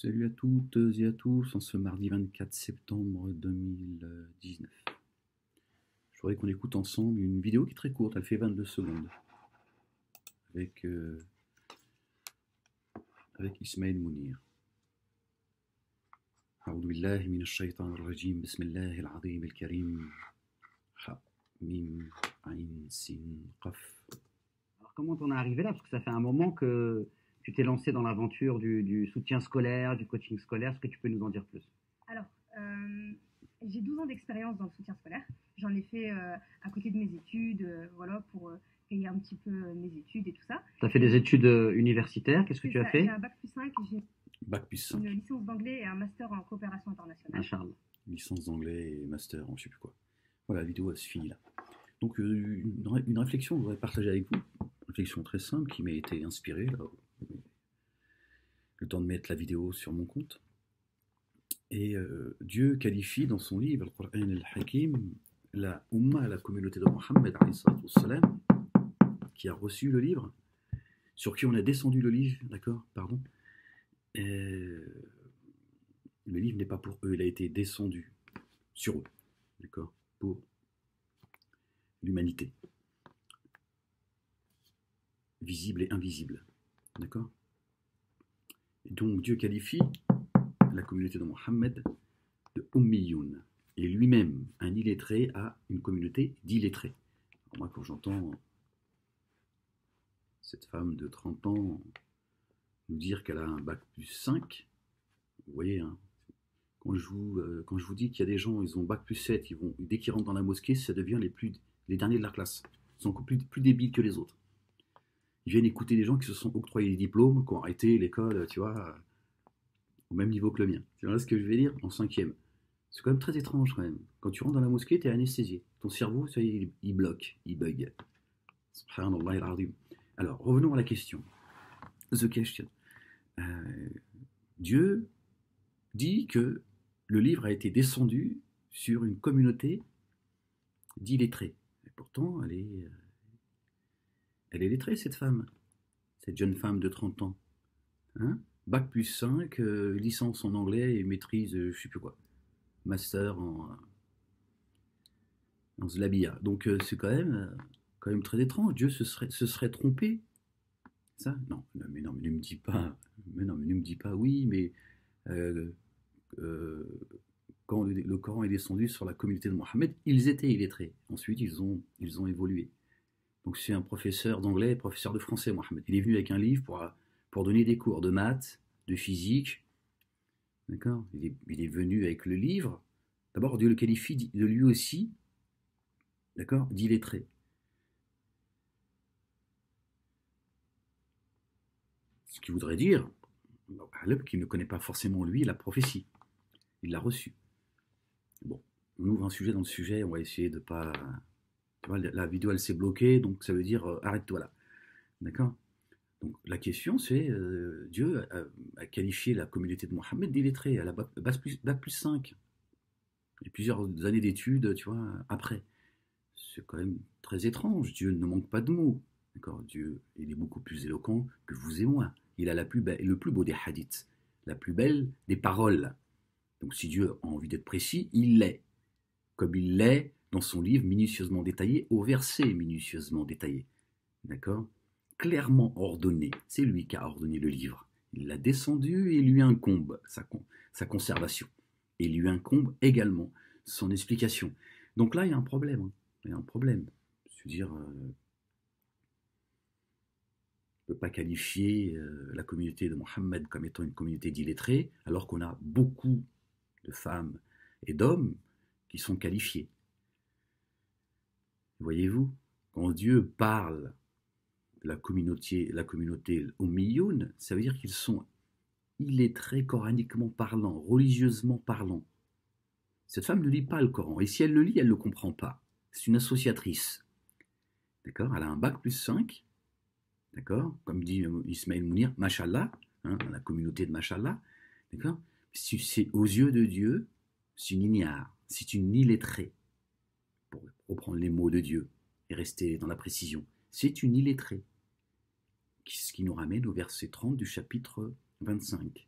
Salut à toutes et à tous en ce mardi 24 septembre 2019. Je voudrais qu'on écoute ensemble une vidéo qui est très courte, elle fait 22 secondes, avec, avec Ismaël Mounir. أعوذ بالله من الشيطان الرجيم بسم الله العظيم الكريم ح ميم عين سين قف. Alors, comment t'en es arrivé là? Parce que ça fait un moment que tu t'es lancé dans l'aventure du soutien scolaire, du coaching scolaire. Est-ce que tu peux nous en dire plus? Alors, j'ai 12 ans d'expérience dans le soutien scolaire. J'en ai fait à côté de mes études, voilà, pour payer un petit peu mes études et tout ça. Tu as fait des études universitaires. Qu'est-ce que tu as fait? J'ai un bac plus 5, j'ai Bac plus 5. une licence d'anglais et un master en coopération internationale. Charles. Licence d'anglais et master en je sais plus quoi. Voilà, la vidéo elle se finit là. Donc une réflexion que je voudrais partager avec vous, une réflexion très simple qui m'a été inspirée, là, le temps de mettre la vidéo sur mon compte. Et Dieu qualifie dans son livre, le Coran al-Hakim, la Ummah, la communauté de Mohammed, qui a reçu le livre, sur qui on a descendu le livre, d'accord, pardon. Le livre n'est pas pour eux, il a été descendu sur eux, d'accord, pour l'humanité, visible et invisible, d'accord. Et donc Dieu qualifie la communauté de Mohammed de Ummiyoun, et lui-même, un illettré, a une communauté d'illettrés. Moi, quand j'entends cette femme de 30 ans nous dire qu'elle a un bac plus 5, vous voyez, hein, quand je vous dis qu'il y a des gens, ils ont bac plus 7, dès qu'ils rentrent dans la mosquée, ça devient les derniers de la classe. Ils sont encore plus débiles que les autres. Ils viennent écouter des gens qui se sont octroyés des diplômes, qui ont arrêté l'école, tu vois, au même niveau que le mien. Tu vois ce que je vais dire? En 5e. C'est quand même très étrange quand même. Quand tu rentres dans la mosquée, tu es anesthésié. Ton cerveau, ça y est, il bloque, il bug. Subhanallah al-azim. Alors, revenons à la question. The question. Dieu dit que le livre a été descendu sur une communauté d'illettrés. Et pourtant, elle est lettrée, cette femme. Cette jeune femme de 30 ans. Hein? Bac plus 5, licence en anglais et maîtrise, je sais plus quoi. Master en Zlabia. Donc c'est quand même très étrange. Dieu se serait trompé. Ça? Non, mais ne me dis pas. Mais non, mais ne me dis pas oui, mais quand le Coran est descendu sur la communauté de Mohammed, ils étaient illettrés. Ensuite, ils ont évolué. Donc c'est un professeur d'anglais, professeur de français, Mohammed. Il est venu avec un livre pour donner des cours de maths, de physique. D'accord? Il est venu avec le livre. D'abord, Dieu le qualifie de lui aussi, d'accord, d'illettré. Ce qui voudrait dire qu'il ne connaît pas forcément, lui, la prophétie. Il l'a reçue. Bon, on ouvre un sujet dans le sujet, on va essayer de pas... Tu vois, la vidéo, elle s'est bloquée, donc ça veut dire arrête-toi là. D'accord? Donc la question, c'est Dieu a qualifié la communauté de Mohammed d'illettrés, à la bac plus 5. Et plusieurs années d'études, tu vois, après. C'est quand même très étrange. Dieu ne manque pas de mots. D'accord? Dieu, il est beaucoup plus éloquent que vous et moi. Il a le plus beau des hadiths, la plus belle des paroles. Donc si Dieu a envie d'être précis, il l'est. Comme il l'est dans son livre minutieusement détaillé, au verset minutieusement détaillé. D'accord? Clairement ordonné. C'est lui qui a ordonné le livre. Il l'a descendu et il lui incombe sa conservation. Et il lui incombe également son explication. Donc là, il y a un problème. Hein. Il y a un problème. Je veux dire, on ne peut pas qualifier la communauté de Mohammed comme étant une communauté d'illettrés, alors qu'on a beaucoup de femmes et d'hommes qui sont qualifiés. Voyez-vous, quand Dieu parle de la communauté Ummiyoun, ça veut dire qu'ils sont illettrés coraniquement parlant, religieusement parlant. Cette femme ne lit pas le Coran, et si elle le lit, elle ne le comprend pas. C'est une associatrice. D'accord? Elle a un bac plus 5. D'accord? Comme dit Ismaël Mounir, Mashallah, hein, la communauté de Mashallah. D'accord? C'est aux yeux de Dieu, c'est une ignare, c'est une illettrée. Pour reprendre les mots de Dieu et rester dans la précision. C'est une illettrée. Ce qui nous ramène au verset 30 du chapitre 25.